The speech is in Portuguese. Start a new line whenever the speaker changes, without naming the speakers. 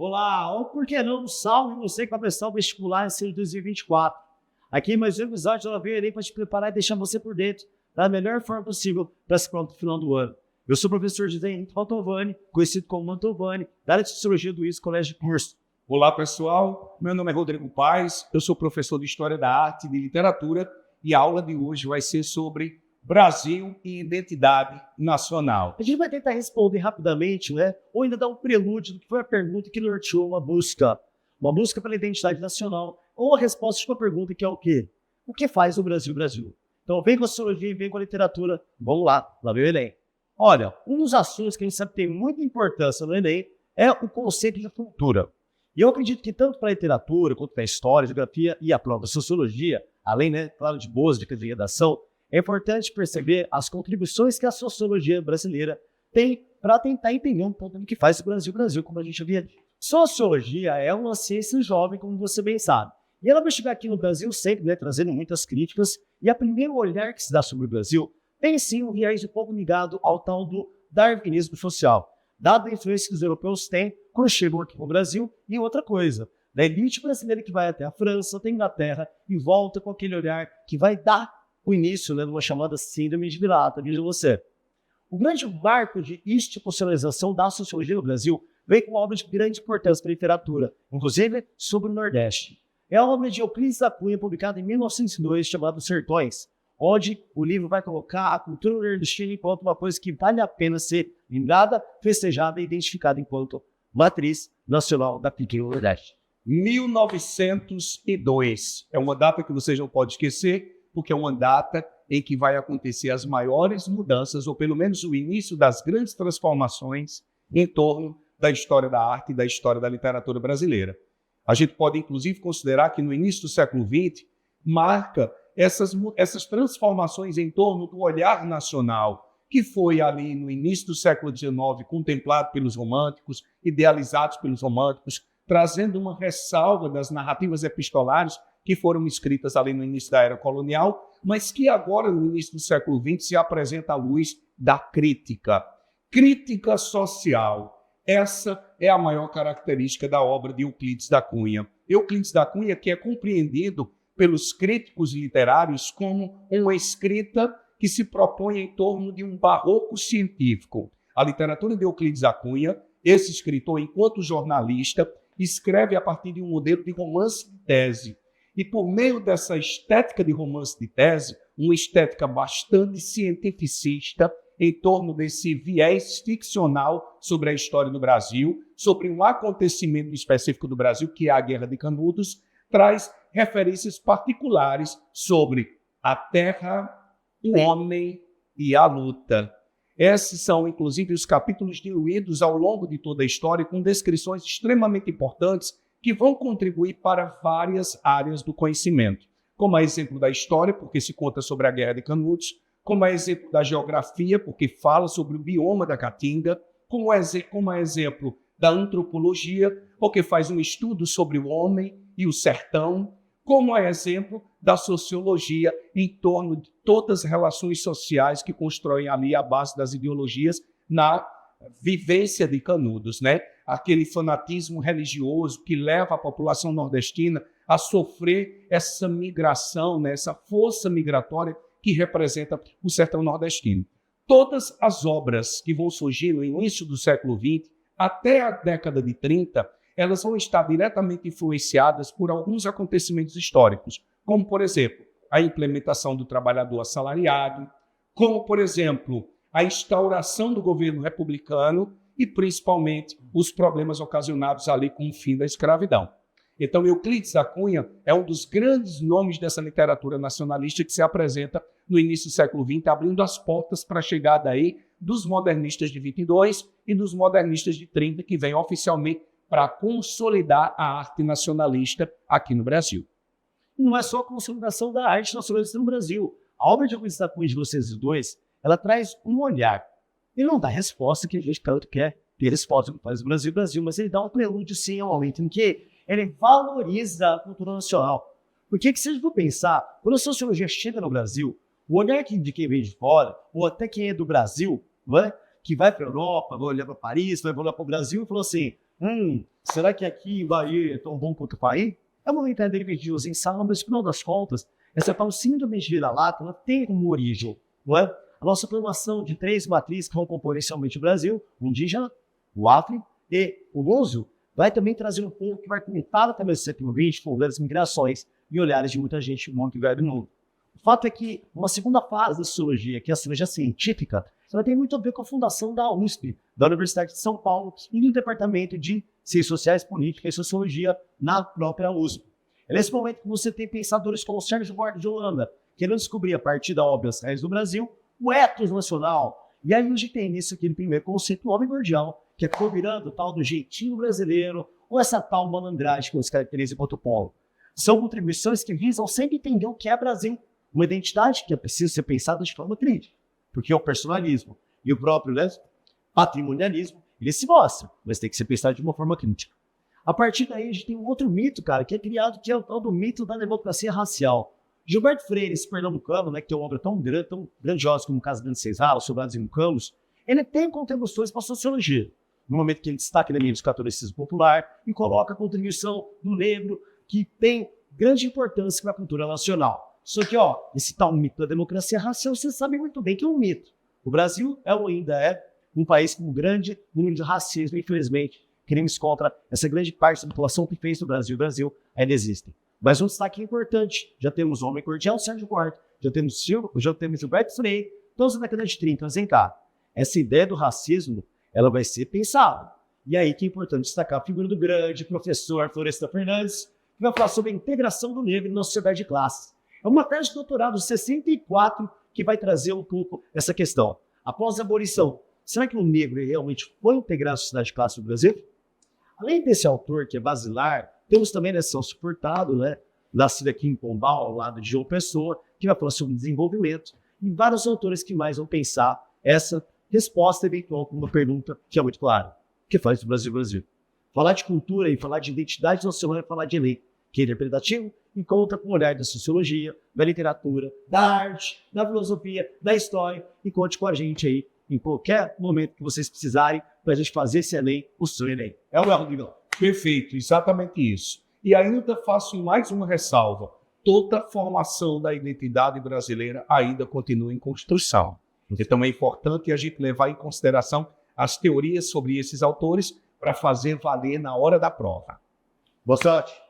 Olá, ou por que não, salve você que vai prestar o vestibular em 2024. Aqui mais um episódio, ela veio ali para te preparar e deixar você por dentro da melhor forma possível para se pronto no final do ano. Eu sou o professor José Henrique Mantovani, conhecido como Mantovani, da área de Sociologia do ISO Colégio de Curso.
Olá pessoal, meu nome é Rodrigo Paes, eu sou professor de História da Arte e de Literatura e a aula de hoje vai ser sobre Brasil e identidade nacional.
A gente vai tentar responder rapidamente, ou ainda dar um prelúdio do que foi a pergunta que norteou uma busca pela identidade nacional, ou a resposta de uma pergunta que é o quê? O que faz o Brasil Brasil? Então vem com a sociologia e vem com a literatura, vamos lá vem o Enem. Olha, um dos assuntos que a gente sabe que tem muita importância no Enem é o conceito de cultura. E eu acredito que tanto para a literatura, quanto para a história, geografia e a própria sociologia, além, claro, de boas dicas de redação, é importante perceber as contribuições que a sociologia brasileira tem para tentar entender um pouco do que faz o Brasil Brasil, como a gente havia dito. Sociologia é uma ciência jovem, como você bem sabe. E ela vai chegar aqui no Brasil sempre, trazendo muitas críticas, e a primeiro olhar que se dá sobre o Brasil tem sim um viés um pouco ligado ao tal do darwinismo social, dado a influência que os europeus têm quando chegam aqui no Brasil, e outra coisa, da elite brasileira que vai até a França, até a Inglaterra, e volta com aquele olhar que vai dar o início de uma chamada síndrome de vira-lata, veja você. O grande marco de institucionalização da sociologia no Brasil vem com uma obra de grande importância para a literatura, inclusive sobre o Nordeste. É a obra de Euclides da Cunha, publicada em 1902, chamada Sertões, onde o livro vai colocar a cultura nordestina enquanto uma coisa que vale a pena ser lembrada, festejada e identificada enquanto matriz nacional da pequena Nordeste.
1902 é uma data que vocês não podem esquecer, porque é uma data em que vai acontecer as maiores mudanças, ou pelo menos o início das grandes transformações em torno da história da arte e da história da literatura brasileira. A gente pode, inclusive, considerar que no início do século XX marca essas transformações em torno do olhar nacional, que foi ali no início do século XIX contemplado pelos românticos, idealizados pelos românticos, trazendo uma ressalva das narrativas epistolares que foram escritas ali no início da era colonial, mas que agora, no início do século XX, se apresenta à luz da crítica. Crítica social. Essa é a maior característica da obra de Euclides da Cunha. Euclides da Cunha, que é compreendido pelos críticos literários como uma escrita que se propõe em torno de um barroco científico. A literatura de Euclides da Cunha, esse escritor, enquanto jornalista, escreve a partir de um modelo de romance de tese. E por meio dessa estética de romance de tese, uma estética bastante cientificista, em torno desse viés ficcional sobre a história do Brasil, sobre um acontecimento específico do Brasil, que é a Guerra de Canudos, traz referências particulares sobre a terra, o homem e a luta. Esses são, inclusive, os capítulos diluídos ao longo de toda a história, com descrições extremamente importantes que vão contribuir para várias áreas do conhecimento, como a exemplo da história, porque se conta sobre a Guerra de Canudos, como a exemplo da geografia, porque fala sobre o bioma da Caatinga, como a exemplo da antropologia, porque faz um estudo sobre o homem e o sertão, como a exemplo da sociologia em torno de todas as relações sociais que constroem ali a base das ideologias na vivência de Canudos, Aquele fanatismo religioso que leva a população nordestina a sofrer essa migração, essa força migratória que representa o sertão nordestino. Todas as obras que vão surgir no início do século XX, até a década de 30, elas vão estar diretamente influenciadas por alguns acontecimentos históricos, como, por exemplo, a implementação do trabalhador assalariado, como, por exemplo, a instauração do governo republicano e, principalmente, os problemas ocasionados ali com o fim da escravidão. Então, Euclides da Cunha é um dos grandes nomes dessa literatura nacionalista que se apresenta no início do século XX, abrindo as portas para a chegada aí dos modernistas de 22 e dos modernistas de 30, que vêm oficialmente para consolidar a arte nacionalista aqui no Brasil.
Não é só a consolidação da arte nacionalista no Brasil. A obra de Euclides da Cunha de 1902, ela traz um olhar. Ele não dá resposta que a gente tanto quer ter resposta que faz o Brasil Brasil, mas ele dá um prelúdio sim ao momento em que ele valoriza a cultura nacional. Porque que se a gente for pensar, quando a sociologia chega no Brasil, o olhar de quem vem de fora, ou até quem é do Brasil, que vai para a Europa, vai olhar para Paris, vai olhar para o Brasil e falou assim, será que aqui em Bahia é tão bom quanto o país? É uma mentalidade religiosa em sala, mas no final das contas, essa tal síndrome de vira-lata, ela tem como origem, não é? A nossa formação de 3 matrizes que vão compor inicialmente o Brasil, o indígena, o afro e o luso, vai também trazer um ponto que vai conectar até o século XX com as migrações e olhares de muita gente no mundo velho do mundo. O fato é que uma segunda fase da sociologia, que é a sociologia científica, ela tem muito a ver com a fundação da USP, da Universidade de São Paulo, e do Departamento de Ciências Sociais, Política e Sociologia na própria USP. É nesse momento que você tem pensadores como Sérgio Buarque de Holanda, querendo descobrir, a partir da obra As Raízes do Brasil, o ethos nacional. E aí a gente tem nisso aquele primeiro conceito primordial, que é combinando o tal do jeitinho brasileiro, ou essa tal malandragem que nos caracteriza enquanto polo. São contribuições que visam sempre entender o que é Brasil, uma identidade que é preciso ser pensada de forma crítica, porque o personalismo e o próprio patrimonialismo, eles se mostram, mas tem que ser pensado de uma forma crítica. A partir daí, a gente tem um outro mito, cara, que é criado, que é o tal do mito da democracia racial. Gilberto Freire, esse pernambucano, né, que tem uma obra tão grande, tão grandiosa como Casa Grande Senzala, Sobrados e Mucamos, ele tem contribuições para a sociologia. No momento que ele destaca elementos do catolicismo popular e coloca a contribuição do negro, que tem grande importância para a cultura nacional. Só que, esse tal mito da democracia racial, você sabe muito bem que é um mito. O Brasil ainda é um país com um grande número de racismo, infelizmente. Crimes contra essa grande parte da população que fez do Brasil. O Brasil ainda existem. Mas um destaque importante, já temos o homem cordial, Sérgio Buarque, já temos Gilberto Freire, todos na década de 30, mas vem cá. Essa ideia do racismo, ela vai ser pensada. E aí que é importante destacar a figura do grande professor Florestan Fernandes, que vai falar sobre a integração do negro na sociedade de classes. É uma tese de doutorado de 64 que vai trazer um pouco essa questão. Após a abolição, será que o negro realmente foi integrado à sociedade de classe do Brasil? Além desse autor, que é basilar, temos também a Celso Furtado, nascido aqui em Pombal, ao lado de João Pessoa, que vai falar sobre desenvolvimento, e vários autores que mais vão pensar essa resposta eventual com uma pergunta que é muito clara. O que faz o Brasil Brasil? Falar de cultura e falar de identidade nacional é falar de lei, que é interpretativo e conta com o olhar da sociologia, da literatura, da arte, da filosofia, da história, e conte com a gente aí em qualquer momento que vocês precisarem para a gente fazer esse Enem, o seu Enem. É o Rodrigo?
Perfeito, exatamente isso. E ainda faço mais uma ressalva. Toda a formação da identidade brasileira ainda continua em construção. Então é importante a gente levar em consideração as teorias sobre esses autores para fazer valer na hora da prova.
Boa sorte!